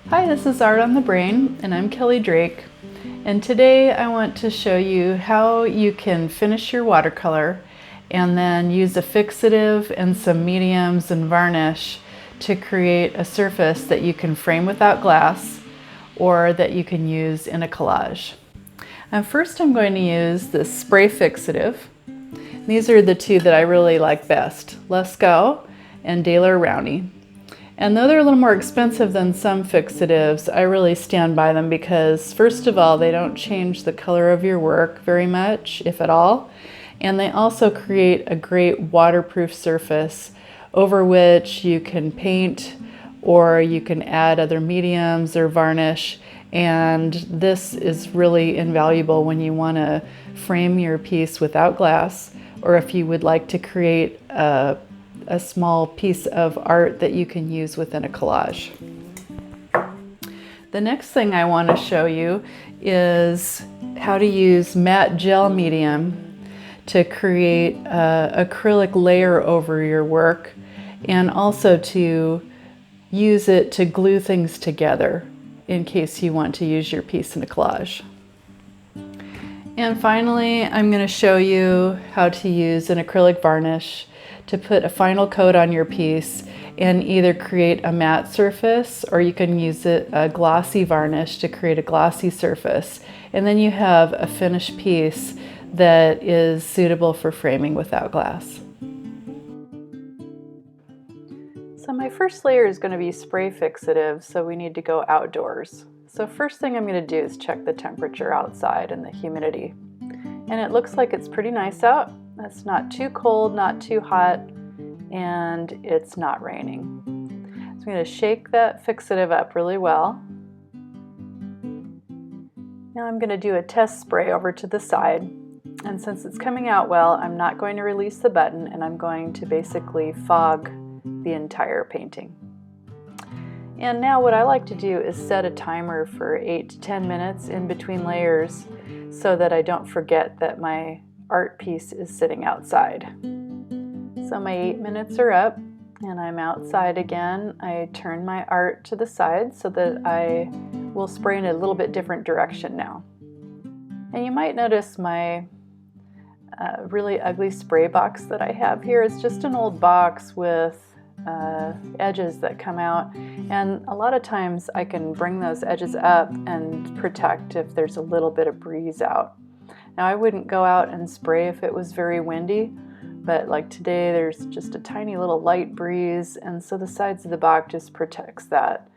Hi, this is Art on the Brain, and I'm Kelly Drake. And today I want to show you how you can finish your watercolor and then use a fixative and some mediums and varnish to create a surface that you can frame without glass or that you can use in a collage. And first I'm going to use this spray fixative. These are the two that I really like best, Lascaux and Daler Rowney. And though they're a little more expensive than some fixatives, I really stand by them because, first of all, they don't change the color of your work very much, if at all. And they also create a great waterproof surface over which you can paint or you can add other mediums or varnish. And this is really invaluable when you want to frame your piece without glass, or if you would like to create a small piece of art that you can use within a collage. The next thing I want to show you is how to use matte gel medium to create an acrylic layer over your work, and also to use it to glue things together in case you want to use your piece in a collage. And finally, I'm going to show you how to use an acrylic varnish to put a final coat on your piece and either create a matte surface, or you can use a glossy varnish to create a glossy surface. And then you have a finished piece that is suitable for framing without glass. So my first layer is going to be spray fixative, so we need to go outdoors. So first thing I'm going to do is check the temperature outside and the humidity. And it looks like it's pretty nice out. It's not too cold, not too hot, and it's not raining. So I'm going to shake that fixative up really well. Now I'm going to do a test spray over to the side. And since it's coming out well, I'm not going to release the button, and I'm going to basically fog the entire painting. And now what I like to do is set a timer for 8 to 10 minutes in between layers so that I don't forget that my art piece is sitting outside. So my 8 minutes are up and I'm outside again. I turn my art to the side so that I will spray in a little bit different direction now. And you might notice my really ugly spray box that I have here. It's just an old box with edges that come out, and a lot of times I can bring those edges up and protect if there's a little bit of breeze out. Now I wouldn't go out and spray if it was very windy, but like today there's just a tiny little light breeze, and so the sides of the box just protects that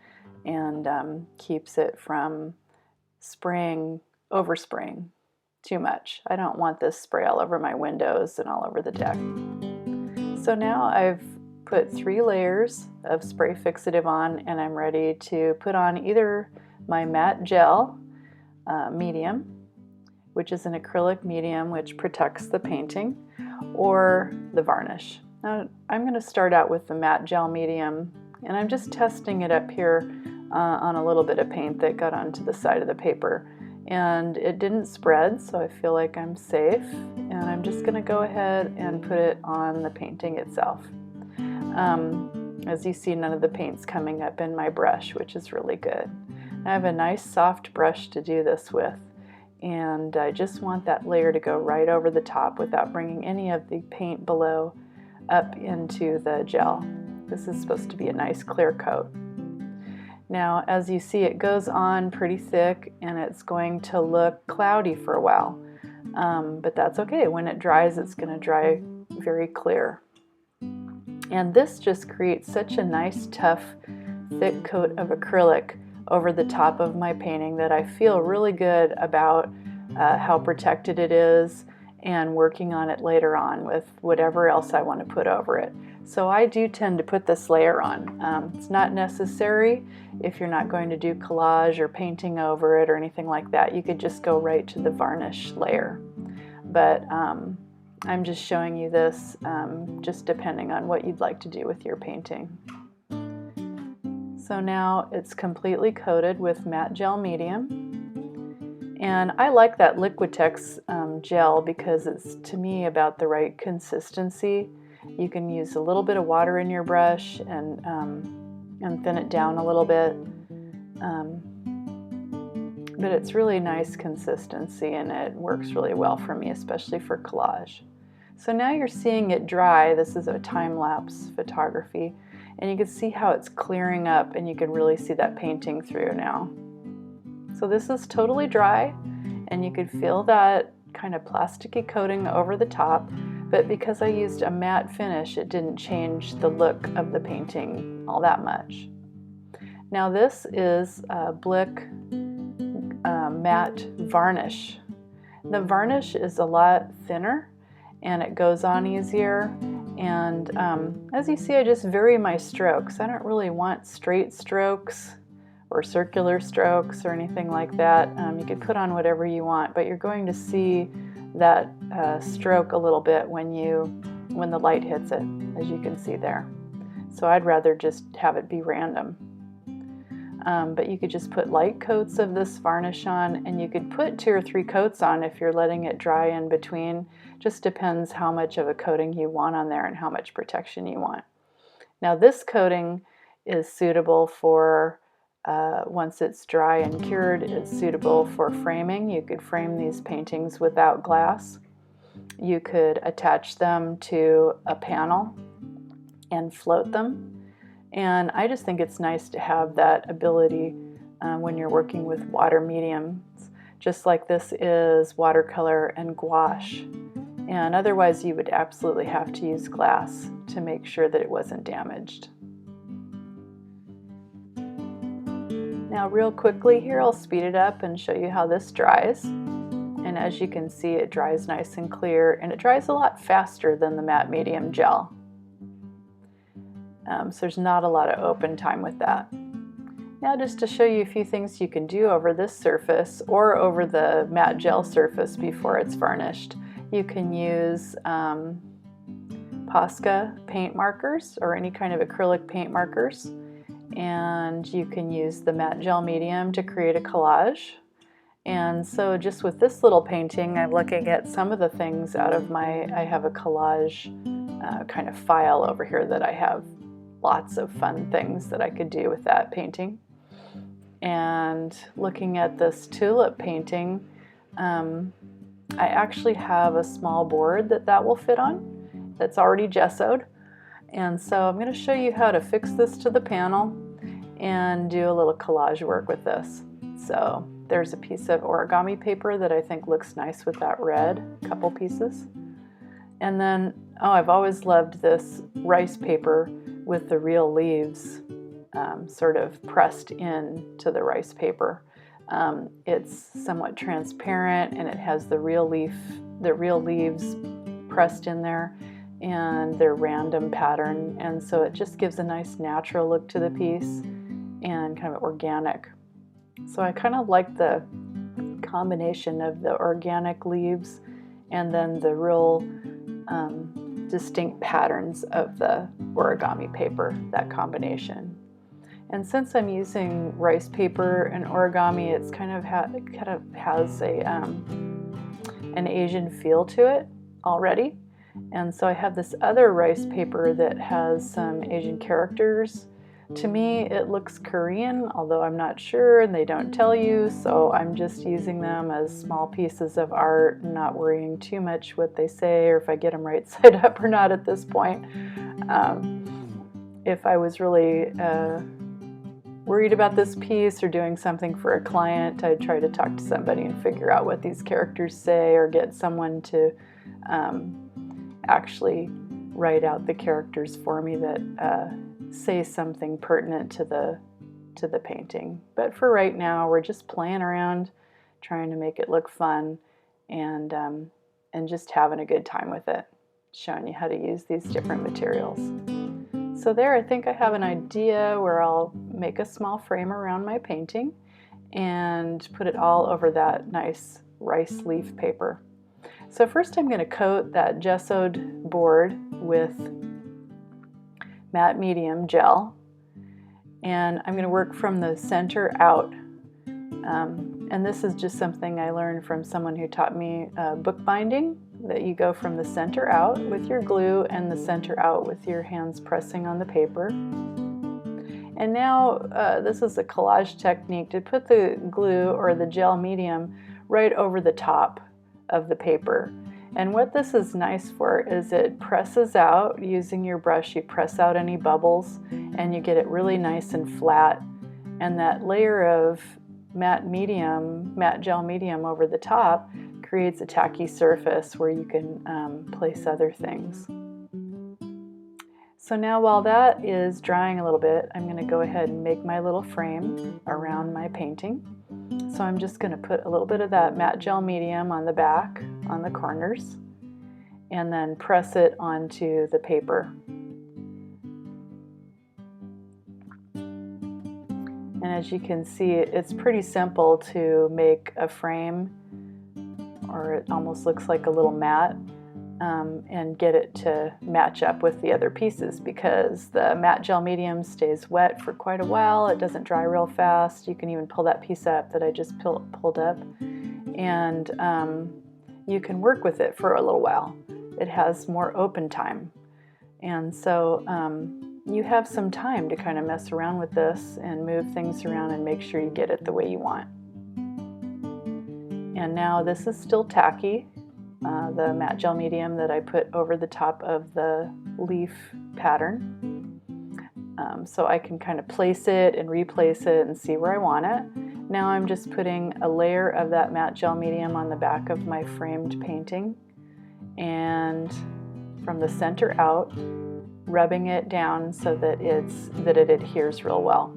and keeps it from overspraying too much. I don't want this spray all over my windows and all over the deck. So now I've put 3 layers of spray fixative on, and I'm ready to put on either my matte gel medium, which is an acrylic medium which protects the painting, or the varnish. Now I'm going to start out with the matte gel medium, and I'm just testing it up here on a little bit of paint that got onto the side of the paper, and it didn't spread, so I feel like I'm safe, and I'm just going to go ahead and put it on the painting itself. As you see, none of the paint's coming up in my brush, which is really good. I have a nice soft brush to do this with, and I just want that layer to go right over the top without bringing any of the paint below up into the gel. This is supposed to be a nice clear coat. Now, as you see, it goes on pretty thick and it's going to look cloudy for a while, but that's okay. When it dries, it's going to dry very clear. And this just creates such a nice, tough, thick coat of acrylic over the top of my painting that I feel really good about how protected it is, and working on it later on with whatever else I want to put over it. So I do tend to put this layer on. It's not necessary if you're not going to do collage or painting over it or anything like that. You could just go right to the varnish layer. But I'm just showing you this just depending on what you'd like to do with your painting. So now it's completely coated with matte gel medium. And I like that Liquitex gel because it's, to me, about the right consistency. You can use a little bit of water in your brush and thin it down a little bit. But it's really nice consistency and it works really well for me, especially for collage. So now you're seeing it dry. This is a time-lapse photography, and you can see how it's clearing up, and you can really see that painting through now. So this is totally dry, and you could feel that kind of plasticky coating over the top, but because I used a matte finish, it didn't change the look of the painting all that much. Now this is a Blick matte varnish. The varnish is a lot thinner and it goes on easier, and as you see, I just vary my strokes. I don't really want straight strokes or circular strokes or anything like that. You could put on whatever you want, but you're going to see that stroke a little bit when the light hits it, as you can see there. So I'd rather just have it be random. But you could just put light coats of this varnish on, and you could put 2 or 3 coats on if you're letting it dry in between. Just depends how much of a coating you want on there and how much protection you want. Now this coating is suitable for, once it's dry and cured, it's suitable for framing. You could frame these paintings without glass. You could attach them to a panel and float them. And I just think it's nice to have that ability when you're working with water mediums, just like this is watercolor and gouache. And otherwise you would absolutely have to use glass to make sure that it wasn't damaged. Now real quickly here, I'll speed it up and show you how this dries. And as you can see, it dries nice and clear, and it dries a lot faster than the matte medium gel. So there's not a lot of open time with that. Now just to show you a few things you can do over this surface or over the matte gel surface before it's varnished. You can use Posca paint markers or any kind of acrylic paint markers, and you can use the matte gel medium to create a collage. And so just with this little painting, I'm looking at some of the things out of I have a collage kind of file over here that I have lots of fun things that I could do with that painting. And looking at this tulip painting, I actually have a small board that will fit on that's already gessoed. And so I'm going to show you how to fix this to the panel and do a little collage work with this. So there's a piece of origami paper that I think looks nice with that red, couple pieces. And then, oh, I've always loved this rice paper with the real leaves sort of pressed into the rice paper. It's somewhat transparent and it has the real leaves pressed in there, and they're random pattern, and so it just gives a nice natural look to the piece and kind of organic. So I kind of like the combination of the organic leaves and then the real distinct patterns of the origami paper, that combination. And since I'm using rice paper and origami, it's kind of has a an Asian feel to it already. And so I have this other rice paper that has some Asian characters. To me, it looks Korean, although I'm not sure and they don't tell you, so I'm just using them as small pieces of art and not worrying too much what they say or if I get them right side up or not at this point. If I was really worried about this piece or doing something for a client, I'd try to talk to somebody and figure out what these characters say, or get someone to actually write out the characters for me that say something pertinent to the painting. But for right now, we're just playing around, trying to make it look fun, and just having a good time with it, showing you how to use these different materials. So there, I think I have an idea where I'll make a small frame around my painting and put it all over that nice rice leaf paper. So first I'm going to coat that gessoed board with matte medium gel, and I'm going to work from the center out. And this is just something I learned from someone who taught me bookbinding, that you go from the center out with your glue and the center out with your hands pressing on the paper. And now this is a collage technique to put the glue or the gel medium right over the top of the paper. And what this is nice for is it presses out. Using your brush, you press out any bubbles and you get it really nice and flat. And that layer of matte gel medium over the top creates a tacky surface where you can place other things. So now while that is drying a little bit, I'm going to go ahead and make my little frame around my painting. So I'm just going to put a little bit of that matte gel medium on the back, on the corners, and then press it onto the paper. And as you can see, it's pretty simple to make a frame, or it almost looks like a little mat. And get it to match up with the other pieces, because the matte gel medium stays wet for quite a while. It doesn't dry real fast. You can even pull that piece up that I just pulled up, and you can work with it for a little while. It has more open time, and so you have some time to kind of mess around with this and move things around and make sure you get it the way you want. And now this is still tacky. The matte gel medium that I put over the top of the leaf pattern. So I can kind of place it and replace it and see where I want it. Now I'm just putting a layer of that matte gel medium on the back of my framed painting, and from the center out, rubbing it down so that it adheres real well.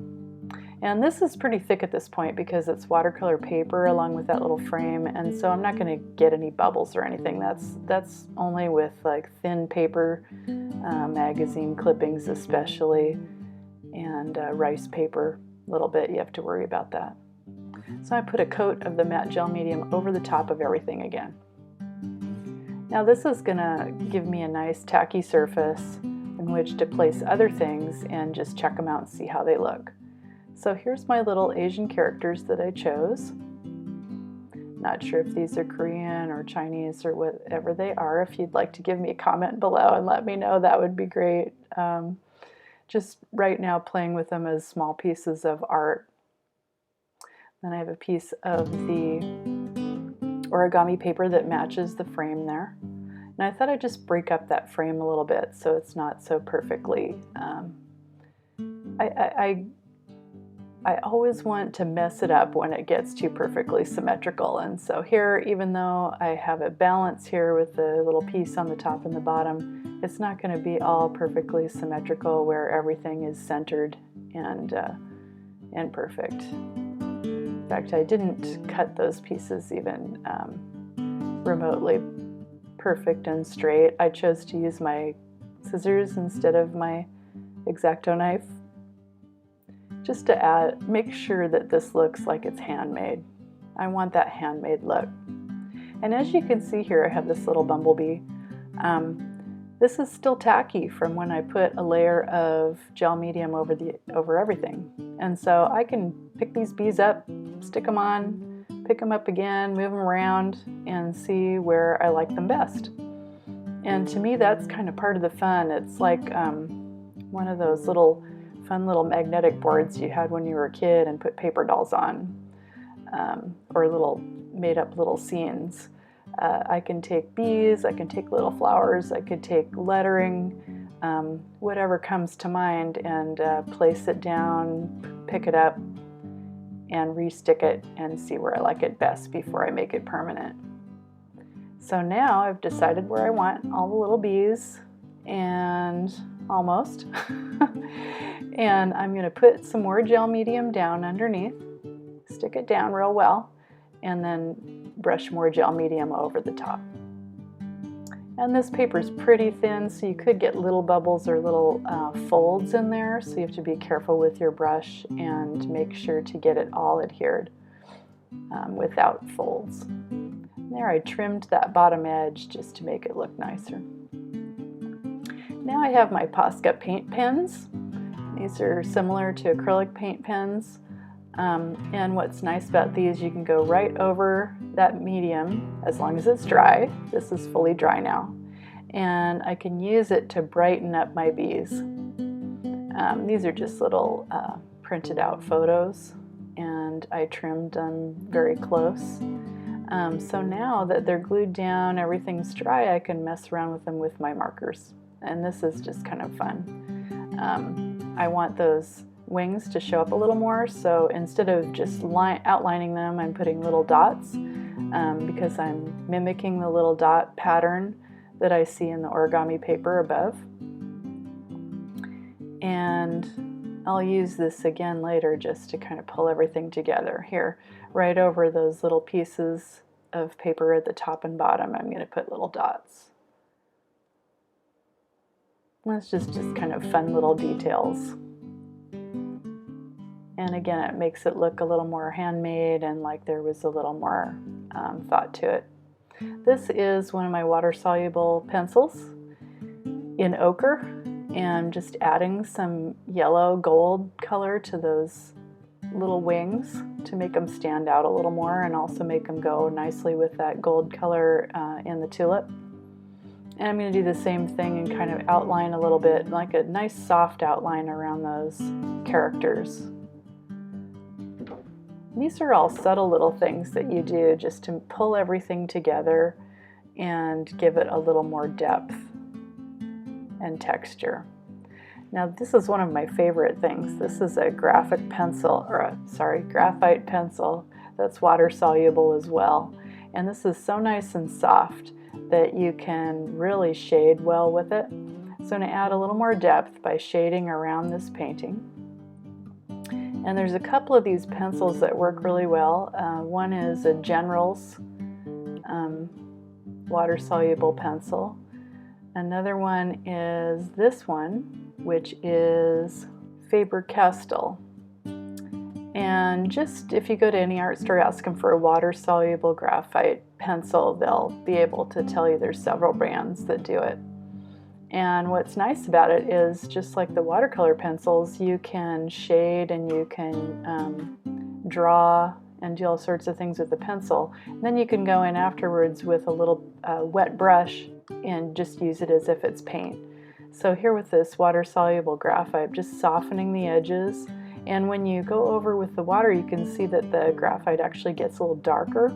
And this is pretty thick at this point because it's watercolor paper along with that little frame, and so I'm not going to get any bubbles or anything. That's only with like thin paper, magazine clippings especially, and rice paper a little bit. You have to worry about that. So I put a coat of the matte gel medium over the top of everything again. Now this is going to give me a nice tacky surface in which to place other things and just check them out and see how they look. So here's my little Asian characters that I chose. Not sure if these are Korean or Chinese or whatever they are. If you'd like to give me a comment below and let me know, that would be great. Just right now playing with them as small pieces of art. Then I have a piece of the origami paper that matches the frame there. And I thought I'd just break up that frame a little bit so it's not so perfectly... I always want to mess it up when it gets too perfectly symmetrical, and so here, even though I have a balance here with the little piece on the top and the bottom, it's not going to be all perfectly symmetrical where everything is centered and perfect. In fact, I didn't cut those pieces even remotely perfect and straight. I chose to use my scissors instead of my X-Acto knife, just to make sure that this looks like it's handmade. I want that handmade look. And as you can see here, I have this little bumblebee. This is still tacky from when I put a layer of gel medium over everything. And so I can pick these bees up, stick them on, pick them up again, move them around, and see where I like them best. And to me, that's kind of part of the fun. It's like one of those fun little magnetic boards you had when you were a kid and put paper dolls on, or made up little scenes. I can take bees, I can take little flowers, I could take lettering, whatever comes to mind, and place it down, pick it up, and re-stick it and see where I like it best before I make it permanent. So now I've decided where I want all the little bees, and almost. And I'm going to put some more gel medium down underneath, stick it down real well, and then brush more gel medium over the top. And this paper is pretty thin, so you could get little bubbles or little folds in there, so you have to be careful with your brush and make sure to get it all adhered without folds. There, I trimmed that bottom edge just to make it look nicer. Now I have my Posca paint pens. These are similar to acrylic paint pens. And what's nice about these, you can go right over that medium as long as it's dry. This is fully dry now. And I can use it to brighten up my bees. These are just little printed out photos, and I trimmed them very close. So now that they're glued down, everything's dry, I can mess around with them with my markers. And this is just kind of fun. I want those wings to show up a little more, so instead of just outlining them, I'm putting little dots because I'm mimicking the little dot pattern that I see in the origami paper above. And I'll use this again later just to kind of pull everything together. Here, right over those little pieces of paper at the top and bottom, I'm going to put little dots. That's just kind of fun little details. And again, it makes it look a little more handmade and like there was a little more thought to it. This is one of my water-soluble pencils in ochre, and just adding some yellow gold color to those little wings to make them stand out a little more and also make them go nicely with that gold color in the tulip. And I'm going to do the same thing and kind of outline a little bit, like a nice soft outline around those characters. These are all subtle little things that you do just to pull everything together and give it a little more depth and texture. Now this is one of my favorite things. This is a graphite pencil that's water soluble as well. And this is so nice and soft that you can really shade well with it. So I'm going to add a little more depth by shading around this painting. And there's a couple of these pencils that work really well. One is a General's water-soluble pencil. Another one is this one, which is Faber-Castell. And just if you go to any art store, ask them for a water-soluble graphite pencil, they'll be able to tell you there's several brands that do it. And what's nice about it is, just like the watercolor pencils, you can shade and you can draw and do all sorts of things with the pencil. And then you can go in afterwards with a little wet brush and just use it as if it's paint. So here with this water-soluble graphite, just softening the edges. And when you go over with the water, you can see that the graphite actually gets a little darker.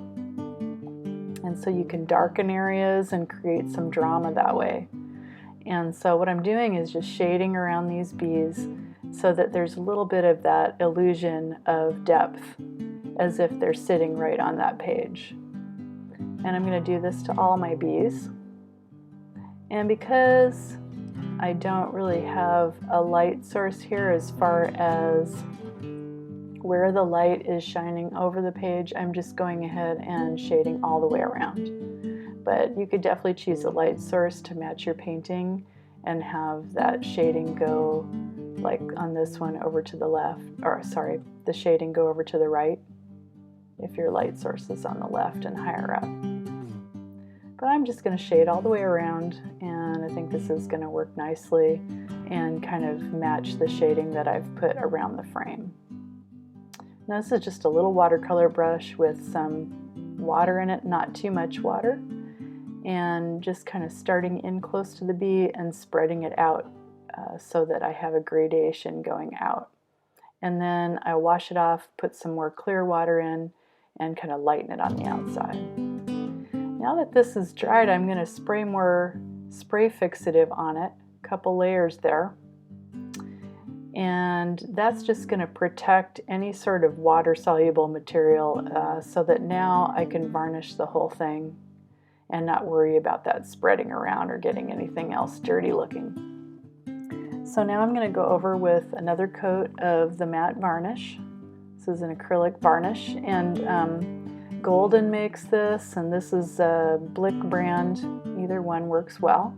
And so you can darken areas and create some drama that way. And so what I'm doing is just shading around these bees so that there's a little bit of that illusion of depth, as if they're sitting right on that page. And I'm going to do this to all my bees. And because I don't really have a light source here as far as where the light is shining over the page, I'm just going ahead and shading all the way around. But you could definitely choose a light source to match your painting and have that shading go, like on this one, over to the left, or sorry, the shading go over to the right if your light source is on the left and higher up. But I'm just going to shade all the way around, and I think this is going to work nicely and kind of match the shading that I've put around the frame. Now this is just a little watercolor brush with some water in it, not too much water, and just kind of starting in close to the bee and spreading it out so that I have a gradation going out. And then I wash it off, put some more clear water in, and kind of lighten it on the outside. Now that this is dried, I'm going to spray more spray fixative on it, a couple layers there. And that's just going to protect any sort of water-soluble material so that now I can varnish the whole thing and not worry about that spreading around or getting anything else dirty looking. So now I'm going to go over with another coat of the matte varnish. This is an acrylic varnish, and Golden makes this, and this is a Blick brand. Either one works well.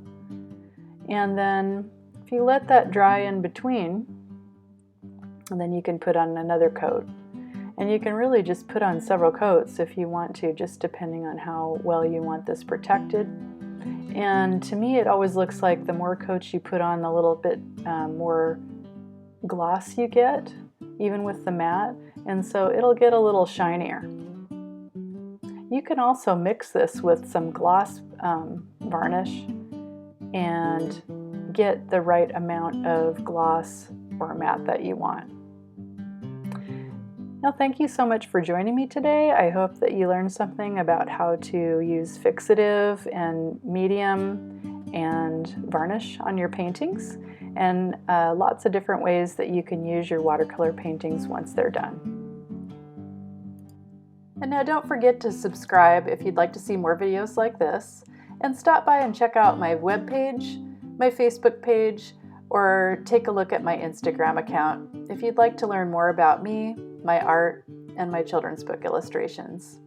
And then if you let that dry in between, and then you can put on another coat. And you can really just put on several coats if you want to, just depending on how well you want this protected. And to me, it always looks like the more coats you put on, the little bit more gloss you get, even with the matte. And so it'll get a little shinier. You can also mix this with some gloss varnish and get the right amount of gloss format that you want. Now, thank you so much for joining me today. I hope that you learned something about how to use fixative and medium and varnish on your paintings, and lots of different ways that you can use your watercolor paintings once they're done. And now don't forget to subscribe if you'd like to see more videos like this, and stop by and check out my webpage, my Facebook page, or take a look at my Instagram account if you'd like to learn more about me, my art, and my children's book illustrations.